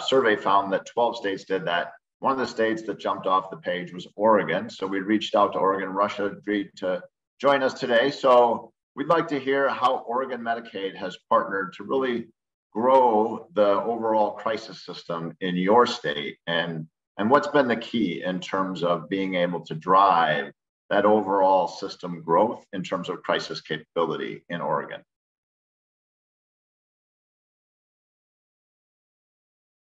survey found that 12 states did that. One of the states that jumped off the page was Oregon. So we reached out to Oregon. Russia agreed to join us today. So we'd like to hear how Oregon Medicaid has partnered to really grow the overall crisis system in your state, and what's been the key in terms of being able to drive that overall system growth in terms of crisis capability in Oregon.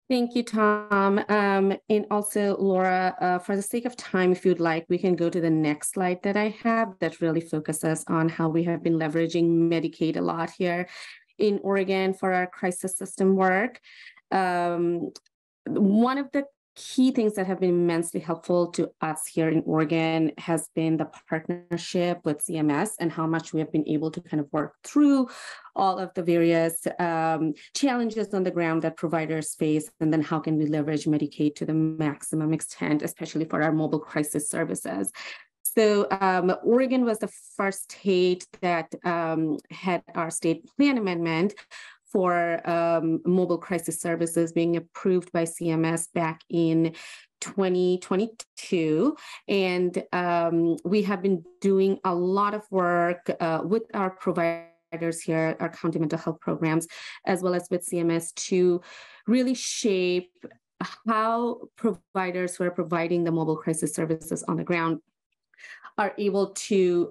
Thank you, Tom. And also, Laura, for the sake of time, if you'd like, we can go to the next slide that I have that really focuses on how we have been leveraging Medicaid a lot here in Oregon for our crisis system work. One of the key things that have been immensely helpful to us here in Oregon has been the partnership with CMS and how much we have been able to kind of work through all of the various challenges on the ground that providers face, and then how can we leverage Medicaid to the maximum extent, especially for our mobile crisis services. So Oregon was the first state that had our state plan amendment for mobile crisis services being approved by CMS back in 2022. And we have been doing a lot of work with our providers here, our county mental health programs, as well as with CMS to really shape how providers who are providing the mobile crisis services on the ground are able to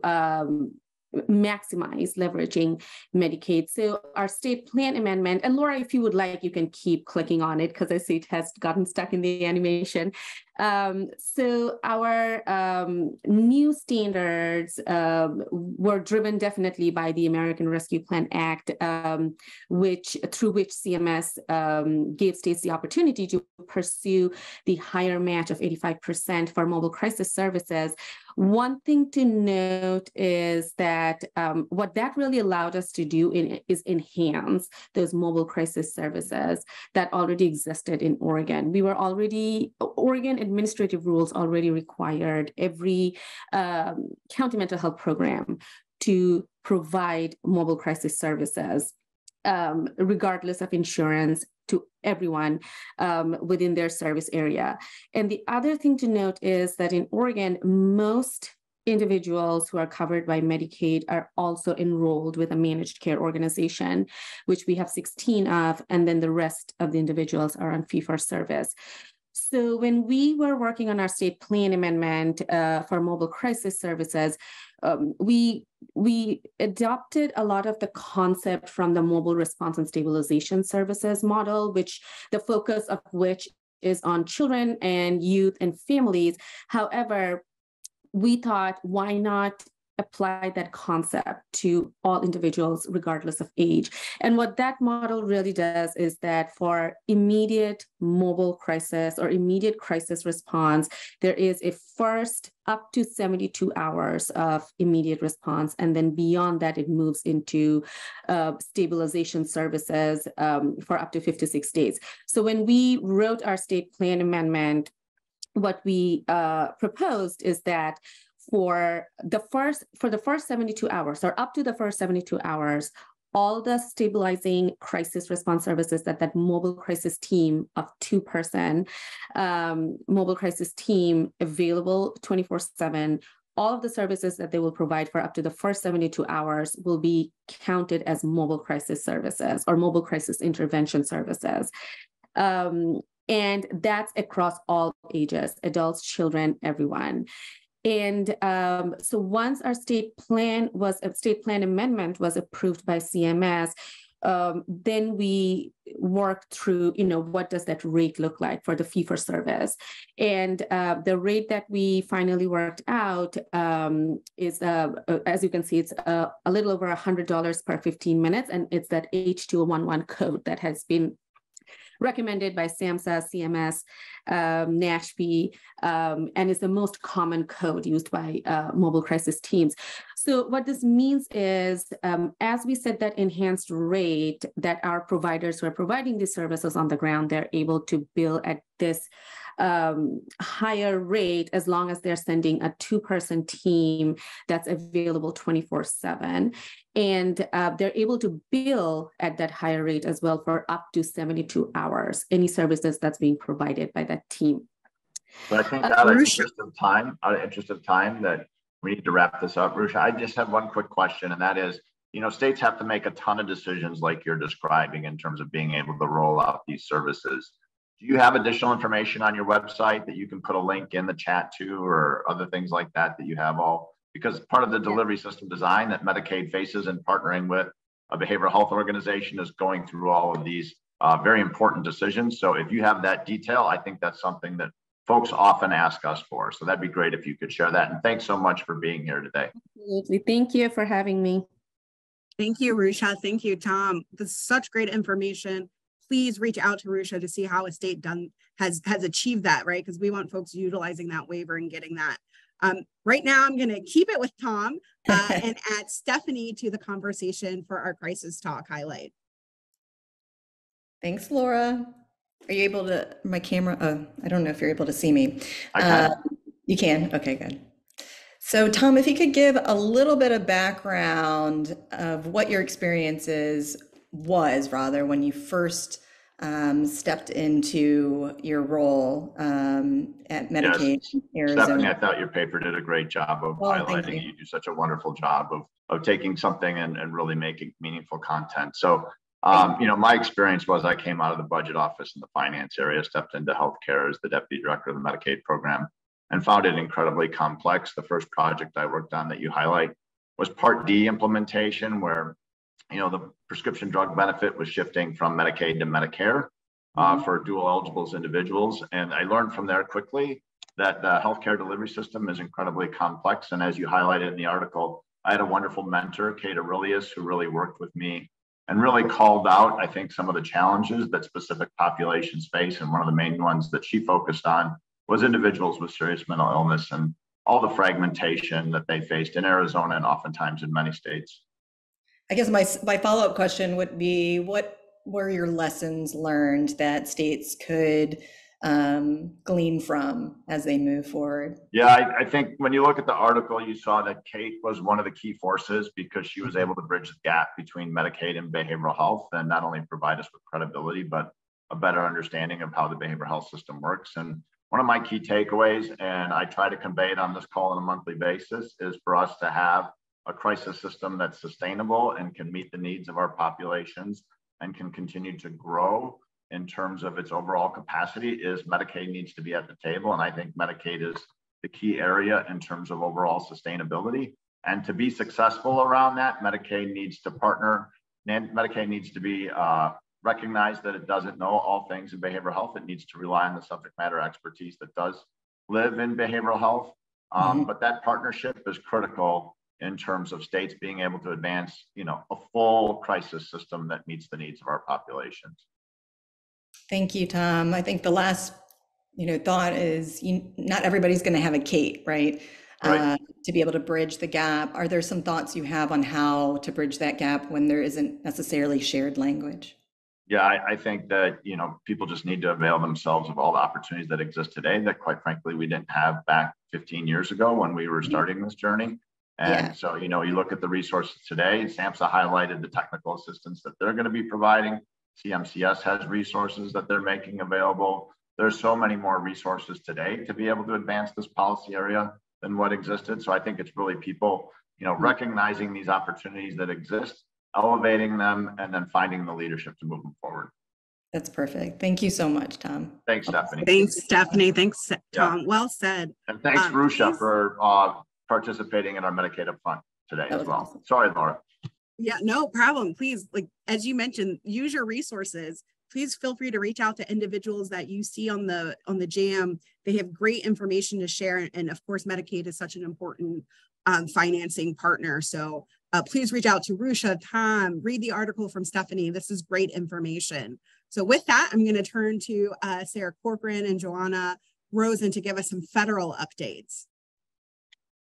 maximize leveraging Medicaid. So our state plan amendment, and Laura, if you would like, you can keep clicking on it because I see it has gotten stuck in the animation. So our new standards were driven definitely by the American Rescue Plan Act, through which CMS gave states the opportunity to pursue the higher match of 85% for mobile crisis services. One thing to note is that what that really allowed us to do is enhance those mobile crisis services that already existed in Oregon. Oregon administrative rules already required every county mental health program to provide mobile crisis services, regardless of insurance, to everyone within their service area. And the other thing to note is that in Oregon, most individuals who are covered by Medicaid are also enrolled with a managed care organization, which we have 16 of, and then the rest of the individuals are on fee-for-service. So when we were working on our state plan amendment for mobile crisis services, we adopted a lot of the concept from the mobile response and stabilization services model, which the focus of which is on children and youth and families. However, we thought, why not apply that concept to all individuals regardless of age? And what that model really does is that for immediate mobile crisis or immediate crisis response, there is a first up to 72 hours of immediate response, and then beyond that it moves into stabilization services for up to 56 days. So when we wrote our state plan amendment, what we proposed is that for the first 72 hours, or up to the first 72 hours, all the stabilizing crisis response services that mobile crisis team of 2-person mobile crisis team available 24/7, all of the services that they will provide for up to the first 72 hours will be counted as mobile crisis services or mobile crisis intervention services. And that's across all ages, adults, children, everyone. And so once our state plan amendment was approved by CMS, then we worked through, what does that rate look like for the fee for service? And the rate that we finally worked out is, as you can see, it's a little over $100 per 15 minutes. And it's that H2011 code that has been recommended by SAMHSA, CMS, NASHP, and is the most common code used by mobile crisis teams. So what this means is, as we set that enhanced rate, that our providers who are providing these services on the ground, they're able to bill at this higher rate as long as they're sending a 2-person team that's available 24/7. And they're able to bill at that higher rate as well for up to 72 hours, any services that's being provided by that team. But I think out of interest of time, that we need to wrap this up. Rusha, I just have one quick question, and that is, states have to make a ton of decisions like you're describing in terms of being able to roll out these services. Do you have additional information on your website that you can put a link in the chat to, or other things like that you have all? Because part of the delivery system design that Medicaid faces in partnering with a behavioral health organization is going through all of these very important decisions. So if you have that detail, I think that's something that folks often ask us for. So that'd be great if you could share that. And thanks so much for being here today. Absolutely. Thank you for having me. Thank you, Rusha. Thank you, Tom. This is such great information. Please reach out to Rusha to see how a state has achieved that, right? Because we want folks utilizing that waiver and getting that. Right now, I'm going to keep it with Tom and add Stephanie to the conversation for our crisis talk highlight. Thanks, Laura. Are you able to, my camera? I don't know if you're able to see me. I can. You can? Okay, good. So Tom, if you could give a little bit of background of what your experiences was when you first stepped into your role at Medicaid Arizona. Stephanie, I thought your paper did a great job of highlighting. You do such a wonderful job of taking something and really making meaningful content. So, my experience was I came out of the budget office in the finance area, stepped into healthcare as the deputy director of the Medicaid program, and found it incredibly complex. The first project I worked on that you highlight was Part D implementation, where the prescription drug benefit was shifting from Medicaid to Medicare for dual eligibles individuals. And I learned from there quickly that the healthcare delivery system is incredibly complex. And as you highlighted in the article, I had a wonderful mentor, Kate Aurelius, who really worked with me and really called out, I think, some of the challenges that specific populations face. And one of the main ones that she focused on was individuals with serious mental illness and all the fragmentation that they faced in Arizona and oftentimes in many states. I guess my follow-up question would be, what were your lessons learned that states could glean from as they move forward? Yeah, I think when you look at the article, you saw that Kate was one of the key forces because she was able to bridge the gap between Medicaid and behavioral health and not only provide us with credibility, but a better understanding of how the behavioral health system works. And one of my key takeaways, and I try to convey it on this call on a monthly basis, is for us to have a crisis system that's sustainable and can meet the needs of our populations and can continue to grow in terms of its overall capacity, is Medicaid needs to be at the table. And I think Medicaid is the key area in terms of overall sustainability. And to be successful around that, Medicaid needs to partner. Medicaid needs to be recognize that it doesn't know all things in behavioral health. It needs to rely on the subject matter expertise that does live in behavioral health. But that partnership is critical in terms of states being able to advance, a full crisis system that meets the needs of our populations. Thank you, Tom. I think the last, thought is not everybody's going to have a Kate, right? To be able to bridge the gap. Are there some thoughts you have on how to bridge that gap when there isn't necessarily shared language? Yeah, I think that, people just need to avail themselves of all the opportunities that exist today that, quite frankly, we didn't have back 15 years ago when we were starting this journey. And so, you look at the resources today, SAMHSA highlighted the technical assistance that they're going to be providing. CMCS has resources that they're making available. There's so many more resources today to be able to advance this policy area than what existed. So I think it's really people, recognizing these opportunities that exist, elevating them, and then finding the leadership to move them forward. That's perfect. Thank you so much, Tom. Thanks, Stephanie. Thanks, Stephanie. Thanks, Tom. Yeah. Well said. And thanks, Rusha, for participating in our Medicaid Upfront today as well. Awesome. Sorry, Laura. Yeah, no problem. Please, as you mentioned, use your resources. Please feel free to reach out to individuals that you see on the JAM. They have great information to share. And of course, Medicaid is such an important financing partner. So please reach out to Rusha, Tom, read the article from Stephanie. This is great information. So with that, I'm going to turn to Sarah Corcoran and Joanna Rosen to give us some federal updates.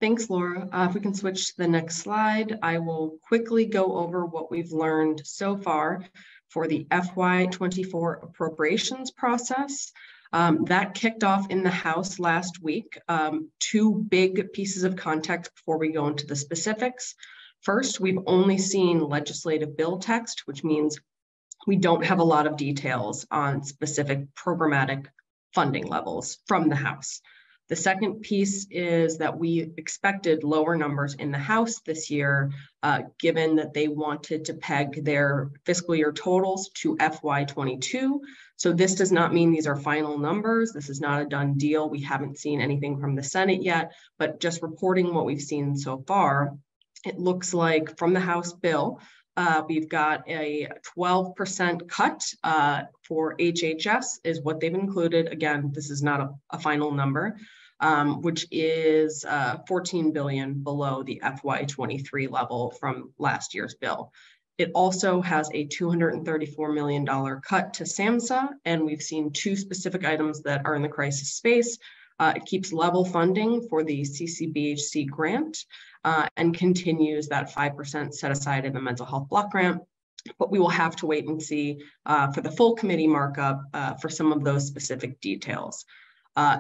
Thanks, Laura. If we can switch to the next slide, I will quickly go over what we've learned so far for the FY24 appropriations process. That kicked off in the House last week. Two big pieces of context before we go into the specifics. First, we've only seen legislative bill text, which means we don't have a lot of details on specific programmatic funding levels from the House. The second piece is that we expected lower numbers in the House this year, given that they wanted to peg their fiscal year totals to FY22. So this does not mean these are final numbers. This is not a done deal. We haven't seen anything from the Senate yet, but just reporting what we've seen so far, it looks like from the House bill, we've got a 12% cut for HHS is what they've included. Again, this is not a final number, which is $14 billion below the FY23 level from last year's bill. It also has a $234 million cut to SAMHSA, and we've seen two specific items that are in the crisis space. It keeps level funding for the CCBHC grant and continues that 5% set aside in the mental health block grant. But we will have to wait and see for the full committee markup for some of those specific details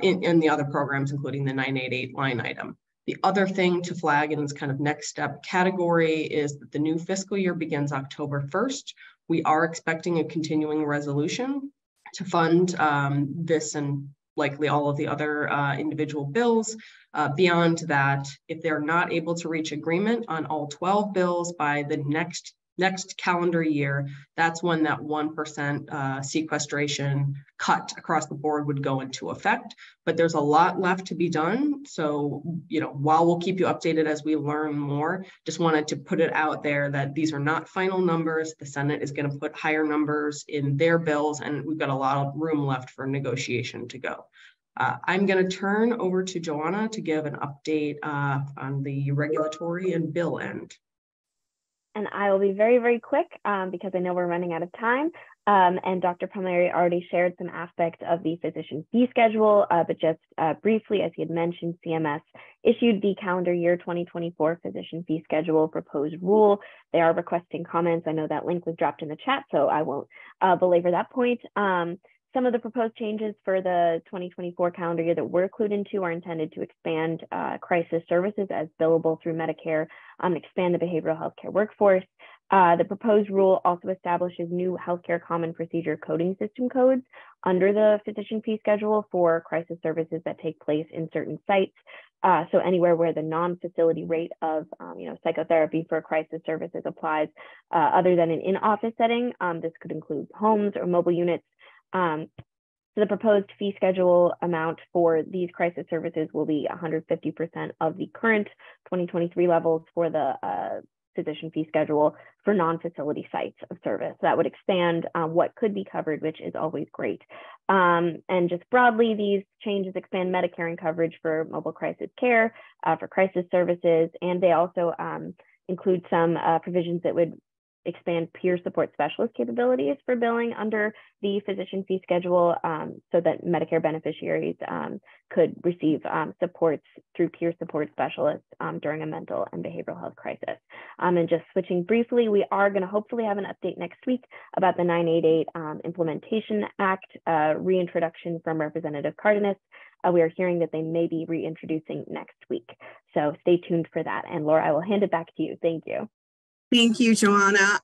in the other programs, including the 988 line item. The other thing to flag in this kind of next step category is that the new fiscal year begins October 1st. We are expecting a continuing resolution to fund this and likely all of the other individual bills. Beyond that, if they're not able to reach agreement on all 12 bills by the next calendar year, that's when that 1% sequestration cut across the board would go into effect. But there's a lot left to be done. So, while we'll keep you updated as we learn more, just wanted to put it out there that these are not final numbers. The Senate is going to put higher numbers in their bills, and we've got a lot of room left for negotiation to go. I'm going to turn over to Joanna to give an update on the regulatory and bill end. And I will be very, very quick because I know we're running out of time. And Dr. Palmieri already shared some aspects of the physician fee schedule, but just briefly, as he had mentioned, CMS issued the calendar year 2024 physician fee schedule proposed rule. They are requesting comments. I know that link was dropped in the chat, so I won't belabor that point. Some of the proposed changes for the 2024 calendar year that we're included into are intended to expand crisis services as billable through Medicare, expand the behavioral healthcare workforce. The proposed rule also establishes new healthcare common procedure coding system codes under the physician fee schedule for crisis services that take place in certain sites. So anywhere where the non-facility rate of psychotherapy for crisis services applies other than an in-office setting, this could include homes or mobile units. So the proposed fee schedule amount for these crisis services will be 150% of the current 2023 levels for the physician fee schedule for non-facility sites of service. That would expand what could be covered, which is always great. And just broadly, these changes expand Medicare and coverage for mobile crisis care, for crisis services, and they also include some provisions that would expand peer support specialist capabilities for billing under the physician fee schedule, so that Medicare beneficiaries could receive supports through peer support specialists during a mental and behavioral health crisis. And just switching briefly, we are going to hopefully have an update next week about the 988 Implementation Act reintroduction from Representative Cardenas. We are hearing that they may be reintroducing next week. So stay tuned for that. And Laura, I will hand it back to you. Thank you. Thank you, Joanna.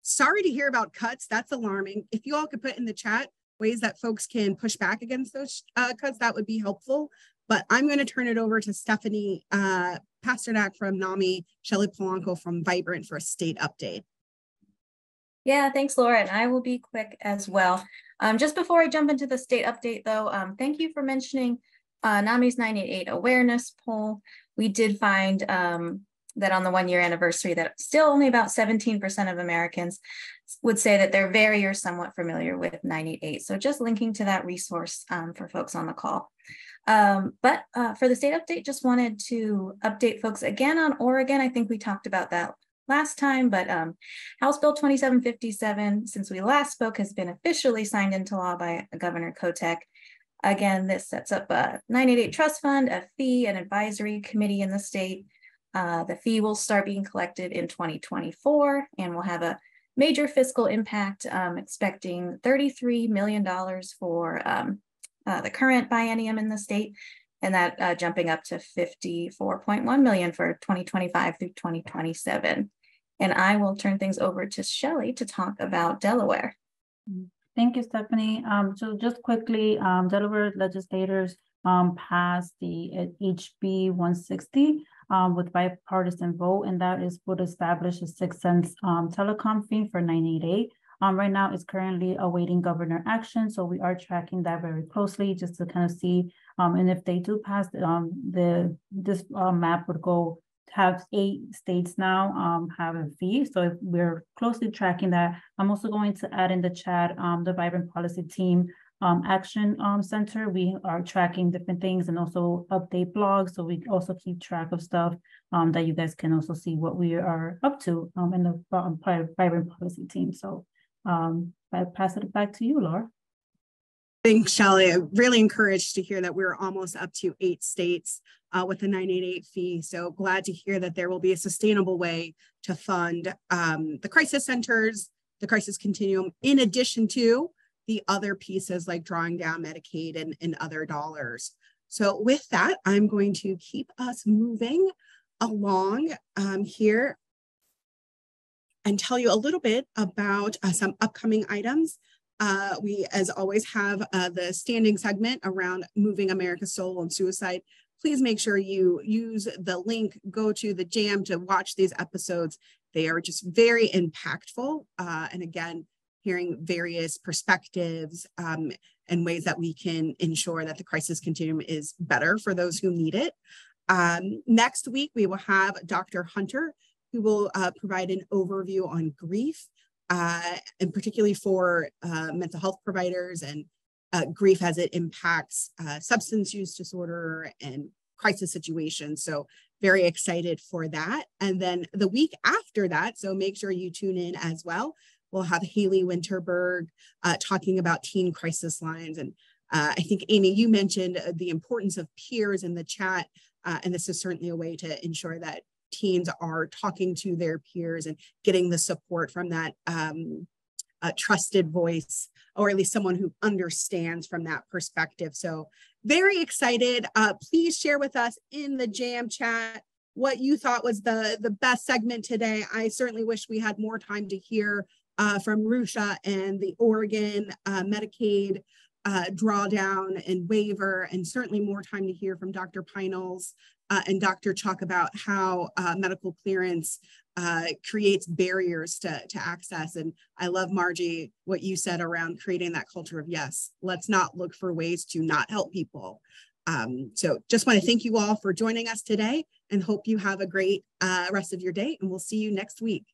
Sorry to hear about cuts. That's alarming. If you all could put in the chat ways that folks can push back against those cuts, that would be helpful. But I'm going to turn it over to Stephanie Pasternak from NAMI, Shelley Polanco from Vibrant for a state update. Yeah, thanks, Laura. And I will be quick as well. Just before I jump into the state update, though, thank you for mentioning NAMI's 988 awareness poll. We did find that on the 1-year anniversary that still only about 17% of Americans would say that they're very or somewhat familiar with 988. So just linking to that resource for folks on the call. But for the state update, just wanted to update folks again on Oregon. I think we talked about that last time, but House Bill 2757, since we last spoke, has been officially signed into law by Governor Kotek. Again, this sets up a 988 trust fund, a fee and advisory committee in the state. The fee will start being collected in 2024 and will have a major fiscal impact, expecting $33 million for the current biennium in the state, and that jumping up to $54.1 million for 2025 through 2027. And I will turn things over to Shelley to talk about Delaware. Thank you, Stephanie. So just quickly, Delaware legislators passed the HB 160 with bipartisan vote, and that is would establish a 6-cent telecom fee for 988. Right now, it's currently awaiting governor action, so we are tracking that very closely just to kind of see. And if they do pass, this map would go have 8 states now have a fee. So we're closely tracking that. I'm also going to add in the chat the Vibrant Policy Team Action Center. We are tracking different things and also update blogs. So we also keep track of stuff that you guys can also see what we are up to in the Vibrant Policy Team. So I pass it back to you, Laura. Thanks, Shelley. I'm really encouraged to hear that we're almost up to 8 states with the 988 fee. So glad to hear that there will be a sustainable way to fund the crisis centers, the crisis continuum, in addition to the other pieces like drawing down Medicaid and other dollars. So with that, I'm going to keep us moving along here and tell you a little bit about some upcoming items. We, as always, have the standing segment around moving America's soul and suicide. Please make sure you use the link, go to the JAM to watch these episodes. They are just very impactful. And again, hearing various perspectives and ways that we can ensure that the crisis continuum is better for those who need it. Next week, we will have Dr. Hunter, who will provide an overview on grief, and particularly for mental health providers and grief as it impacts substance use disorder and crisis situations. So very excited for that. And then the week after that, so make sure you tune in as well, we'll have Haley Winterberg talking about teen crisis lines. And I think, Amy, you mentioned the importance of peers in the chat, and this is certainly a way to ensure that teens are talking to their peers and getting the support from that trusted voice, or at least someone who understands from that perspective. So very excited. Please share with us in the JAM chat what you thought was the best segment today. I certainly wish we had more time to hear from Rusha and the Oregon Medicaid drawdown and waiver, and certainly more time to hear from Dr. Pinals and Dr. Chuck about how medical clearance creates barriers to access. And I love, Margie, what you said around creating that culture of, yes, let's not look for ways to not help people. So just want to thank you all for joining us today and hope you have a great rest of your day, and we'll see you next week.